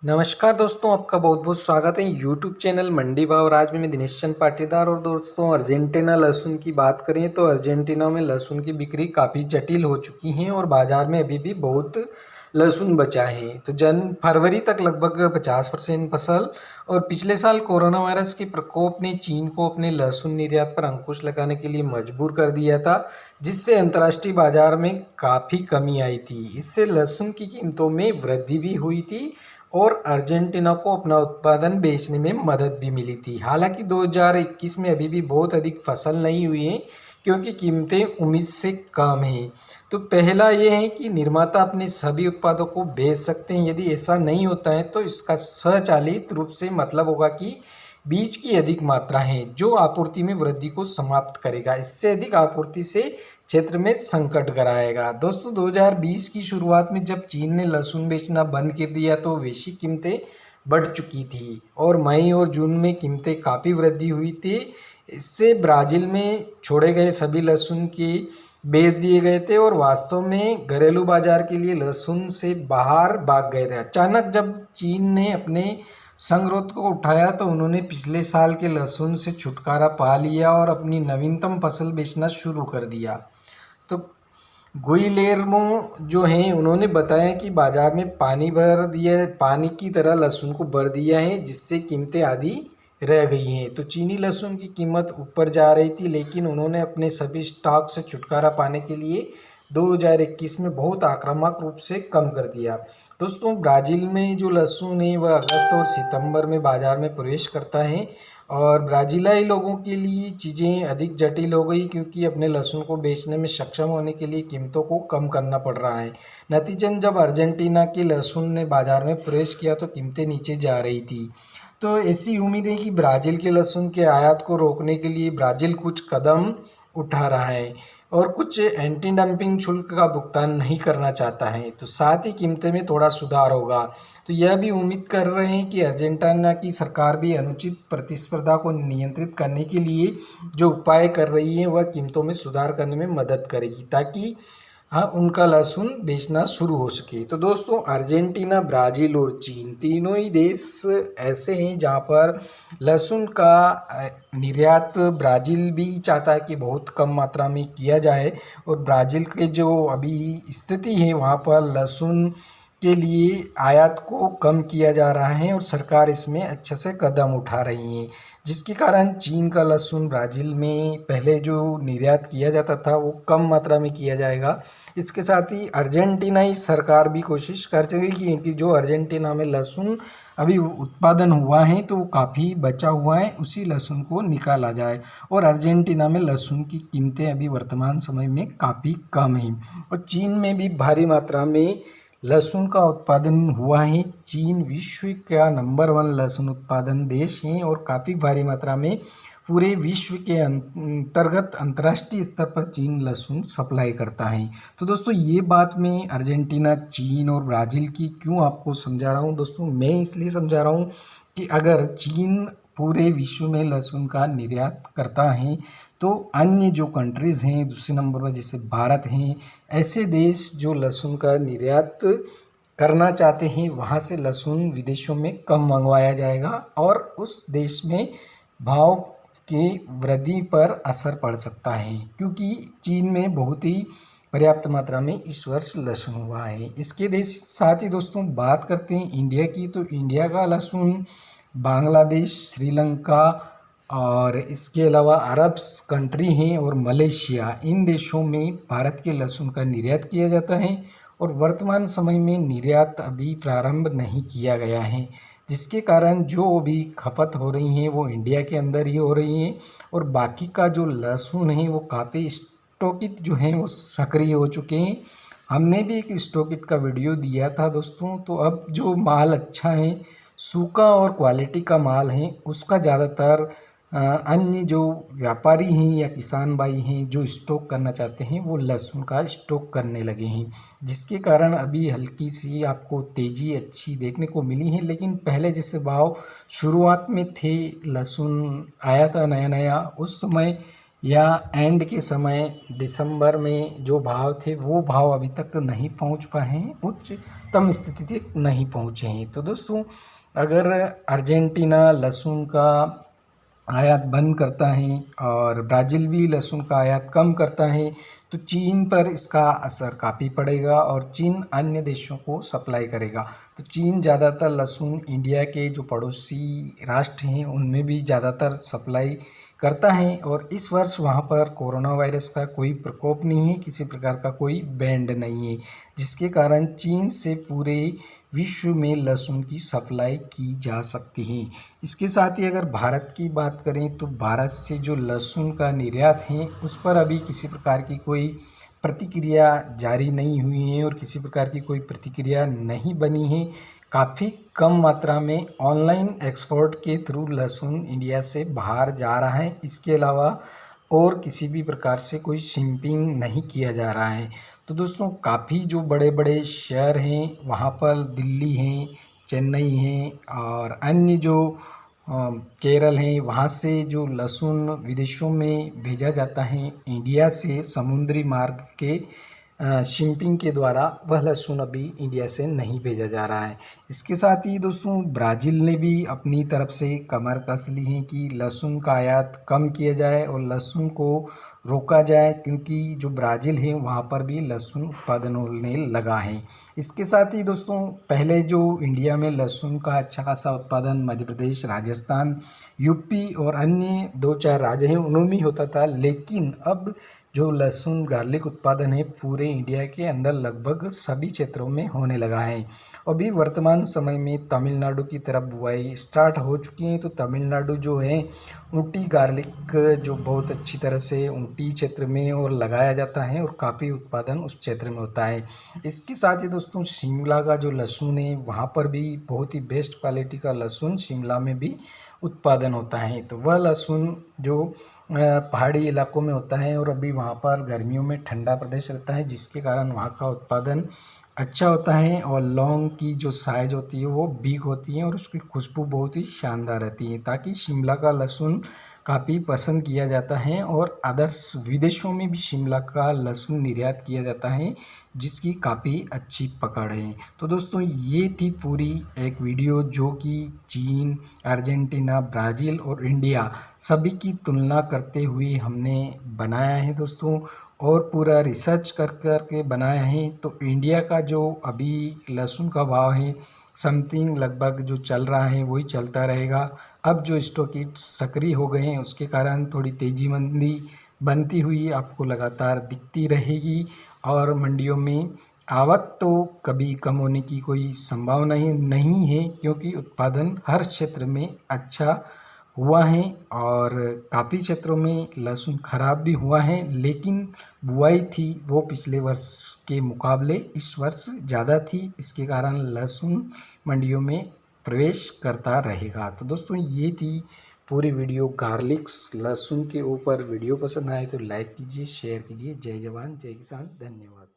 नमस्कार दोस्तों, आपका बहुत बहुत स्वागत है यूट्यूब चैनल मंडी भाव। और आज मैं दिनेश चंद पाटीदार। और दोस्तों, अर्जेंटीना लहसुन की बात करें तो अर्जेंटीना में लहसुन की बिक्री काफ़ी जटिल हो चुकी है और बाज़ार में अभी भी बहुत लहसुन बचा है। तो फरवरी तक लगभग 50% फसल। और पिछले साल कोरोना वायरस के प्रकोप ने चीन को अपने लहसुन निर्यात पर अंकुश लगाने के लिए मजबूर कर दिया था, जिससे अंतर्राष्ट्रीय बाजार में काफ़ी कमी आई थी। इससे लहसुन की कीमतों में वृद्धि भी हुई थी और अर्जेंटीना को अपना उत्पादन बेचने में मदद भी मिली थी। हालांकि 2021 में अभी भी बहुत अधिक फसल नहीं हुई है, क्योंकि कीमतें उम्मीद से कम हैं। तो पहला ये है कि निर्माता अपने सभी उत्पादों को बेच सकते हैं। यदि ऐसा नहीं होता है तो इसका स्वचालित रूप से मतलब होगा कि बीज की अधिक मात्रा है, जो आपूर्ति में वृद्धि को समाप्त करेगा। इससे अधिक आपूर्ति से क्षेत्र में संकट गड़ाएगा। दोस्तों, 2020 की शुरुआत में जब चीन ने लहसुन बेचना बंद कर दिया तो वैश्विक कीमतें बढ़ चुकी थी और मई और जून में कीमतें काफ़ी वृद्धि हुई थी। इससे ब्राज़ील में छोड़े गए सभी लहसुन के बेच दिए गए थे और वास्तव में घरेलू बाजार के लिए लहसुन से बाहर भाग गए थे। अचानक जब चीन ने अपने संग्रोध को उठाया तो उन्होंने पिछले साल के लहसुन से छुटकारा पा लिया और अपनी नवीनतम फसल बेचना शुरू कर दिया। तो गुइलेर्मो जो हैं उन्होंने बताया कि बाजार में पानी की तरह लहसुन को भर दिया है, जिससे कीमतें आधी रह गई हैं। तो चीनी लहसुन की कीमत ऊपर जा रही थी, लेकिन उन्होंने अपने सभी स्टॉक से छुटकारा पाने के लिए 2021 में बहुत आक्रामक रूप से कम कर दिया। दोस्तों, ब्राज़ील में जो लहसुन है वह अगस्त और सितंबर में बाज़ार में प्रवेश करता है और ब्राज़ीलाई लोगों के लिए चीज़ें अधिक जटिल हो गई, क्योंकि अपने लहसुन को बेचने में सक्षम होने के लिए कीमतों को कम करना पड़ रहा है। नतीजतन जब अर्जेंटीना के लहसुन ने बाज़ार में प्रवेश किया तो कीमतें नीचे जा रही थी। तो ऐसी उम्मीद है कि ब्राज़ील के लहसुन के आयात को रोकने के लिए ब्राज़ील कुछ कदम उठा रहा है और कुछ एंटी डंपिंग शुल्क का भुगतान नहीं करना चाहता है। तो साथ ही कीमतें में थोड़ा सुधार होगा। तो यह भी उम्मीद कर रहे हैं कि अर्जेंटीना की सरकार भी अनुचित प्रतिस्पर्धा को नियंत्रित करने के लिए जो उपाय कर रही है वह कीमतों में सुधार करने में मदद करेगी, ताकि हाँ उनका लहसुन बेचना शुरू हो सके। तो दोस्तों, अर्जेंटीना, ब्राज़ील और चीन तीनों ही देश ऐसे हैं जहाँ पर लहसुन का निर्यात ब्राज़ील भी चाहता है कि बहुत कम मात्रा में किया जाए। और ब्राज़ील के जो अभी स्थिति है वहाँ पर लहसुन के लिए आयात को कम किया जा रहा है और सरकार इसमें अच्छे से कदम उठा रही है, जिसके कारण चीन का लहसुन ब्राज़ील में पहले जो निर्यात किया जाता था वो कम मात्रा में किया जाएगा। इसके साथ ही अर्जेंटीनाई सरकार भी कोशिश कर रही है कि जो अर्जेंटीना में लहसुन अभी उत्पादन हुआ है तो वो काफ़ी बचा हुआ है, उसी लहसुन को निकाला जाए। और अर्जेंटीना में लहसुन की कीमतें अभी वर्तमान समय में काफ़ी कम हैं और चीन में भी भारी मात्रा में लहसुन का उत्पादन हुआ है। चीन विश्व का नंबर 1 लहसुन उत्पादन देश है और काफ़ी भारी मात्रा में पूरे विश्व के अंतर्गत अंतर्राष्ट्रीय स्तर पर चीन लहसुन सप्लाई करता है। तो दोस्तों, ये बात मैं अर्जेंटीना, चीन और ब्राज़ील की क्यों आपको समझा रहा हूँ दोस्तों, मैं इसलिए समझा रहा हूँ कि अगर चीन पूरे विश्व में लहसुन का निर्यात करता है तो अन्य जो कंट्रीज़ हैं दूसरे नंबर पर, जैसे भारत हैं, ऐसे देश जो लहसुन का निर्यात करना चाहते हैं वहाँ से लहसुन विदेशों में कम मंगवाया जाएगा और उस देश में भाव के वृद्धि पर असर पड़ सकता है, क्योंकि चीन में बहुत ही पर्याप्त मात्रा में इस वर्ष लहसुन हुआ है। इसके देश साथ ही दोस्तों बात करते हैं इंडिया की, तो इंडिया का लहसुन बांग्लादेश, श्रीलंका और इसके अलावा अरब कंट्री हैं और मलेशिया, इन देशों में भारत के लहसुन का निर्यात किया जाता है और वर्तमान समय में निर्यात अभी प्रारंभ नहीं किया गया है, जिसके कारण जो भी खपत हो रही हैं वो इंडिया के अंदर ही हो रही हैं और बाकी का जो लहसुन है वो काफ़ी स्टॉकिट जो हैं वो सक्रिय हो चुके हैं। हमने भी एक स्टॉकिट का वीडियो दिया था दोस्तों। तो अब जो माल अच्छा है, सूखा और क्वालिटी का माल है, उसका ज़्यादातर अन्य जो व्यापारी हैं या किसान भाई हैं जो स्टॉक करना चाहते हैं वो लहसुन का स्टॉक करने लगे हैं, जिसके कारण अभी हल्की सी आपको तेज़ी अच्छी देखने को मिली है। लेकिन पहले जैसे भाव शुरुआत में थे, लहसुन आया था नया नया, उस समय या एंड के समय दिसंबर में जो भाव थे वो भाव अभी तक नहीं पहुंच पाए हैं, उच्चतम स्थिति तक नहीं पहुंचे हैं। तो दोस्तों अगर अर्जेंटीना लहसुन का आयात बंद करता है और ब्राज़ील भी लहसुन का आयात कम करता है तो चीन पर इसका असर काफ़ी पड़ेगा और चीन अन्य देशों को सप्लाई करेगा। तो चीन ज़्यादातर लहसुन इंडिया के जो पड़ोसी राष्ट्र हैं उनमें भी ज़्यादातर सप्लाई करता है और इस वर्ष वहाँ पर कोरोना वायरस का कोई प्रकोप नहीं है, किसी प्रकार का कोई बैंड नहीं है, जिसके कारण चीन से पूरे विश्व में लहसुन की सप्लाई की जा सकती है। इसके साथ ही अगर भारत की बात करें तो भारत से जो लहसुन का निर्यात है उस पर अभी किसी प्रकार की कोई प्रतिक्रिया जारी नहीं हुई है और किसी प्रकार की कोई प्रतिक्रिया नहीं बनी है। काफ़ी कम मात्रा में ऑनलाइन एक्सपोर्ट के थ्रू लहसुन इंडिया से बाहर जा रहा है, इसके अलावा और किसी भी प्रकार से कोई शिपिंग नहीं किया जा रहा है। तो दोस्तों काफ़ी जो बड़े बड़े शहर हैं वहाँ पर दिल्ली हैं, चेन्नई हैं और अन्य जो केरल हैं वहाँ से जो लहसुन विदेशों में भेजा जाता है इंडिया से समुद्री मार्ग के शिपिंग के द्वारा, वह लहसुन अभी इंडिया से नहीं भेजा जा रहा है। इसके साथ ही दोस्तों ब्राज़ील ने भी अपनी तरफ से कमर कस ली है कि लहसुन का आयात कम किया जाए और लहसुन को रोका जाए, क्योंकि जो ब्राज़ील है वहाँ पर भी लहसुन उत्पादन होने लगा है। इसके साथ ही दोस्तों पहले जो इंडिया में लहसुन का अच्छा खासा उत्पादन मध्य प्रदेश, राजस्थान, यूपी और अन्य 2-4 राज्य हैं उनमें होता था, लेकिन अब जो लहसुन गार्लिक उत्पादन है पूरे इंडिया के अंदर लगभग सभी क्षेत्रों में होने लगा है। अभी वर्तमान समय में तमिलनाडु की तरफ बुआई स्टार्ट हो चुकी है। तो तमिलनाडु जो है ऊटी गार्लिक जो बहुत अच्छी तरह से ऊटी क्षेत्र में और लगाया जाता है और काफ़ी उत्पादन उस क्षेत्र में होता है। इसके साथ ही दोस्तों शिमला का जो लहसुन है वहाँ पर भी बहुत ही बेस्ट क्वालिटी का लहसुन शिमला में भी उत्पादन होता है। तो वह लहसुन जो पहाड़ी इलाकों में होता है और अभी वहाँ पर गर्मियों में ठंडा प्रदेश रहता है, जिसके कारण वहाँ का उत्पादन अच्छा होता है और लौंग की जो साइज़ होती है वो बिग होती है और उसकी खुशबू बहुत ही शानदार रहती है। ताकि शिमला का लहसुन काफ़ी पसंद किया जाता है और अदर्स विदेशों में भी शिमला का लहसुन निर्यात किया जाता है, जिसकी काफ़ी अच्छी पकड़ है। तो दोस्तों ये थी पूरी एक वीडियो जो कि चीन, अर्जेंटीना, ब्राज़ील और इंडिया सभी की तुलना करते हुए हमने बनाया है दोस्तों, और पूरा रिसर्च कर कर के बनाया है। तो इंडिया का जो अभी लहसुन का भाव है समथिंग लगभग जो चल रहा है वही चलता रहेगा। अब जो स्टॉकिस्ट सक्रिय हो गए हैं उसके कारण थोड़ी तेज़ी मंदी बनती हुई आपको लगातार दिखती रहेगी और मंडियों में आवक तो कभी कम होने की कोई संभावना ही नहीं है, क्योंकि उत्पादन हर क्षेत्र में अच्छा हुआ है और काफ़ी क्षेत्रों में लहसुन खराब भी हुआ है, लेकिन बुआई थी वो पिछले वर्ष के मुकाबले इस वर्ष ज़्यादा थी, इसके कारण लहसुन मंडियों में प्रवेश करता रहेगा। तो दोस्तों ये थी पूरी वीडियो गार्लिक्स लहसुन के ऊपर। वीडियो पसंद आए तो लाइक कीजिए, शेयर कीजिए। जय जवान जय किसान, धन्यवाद।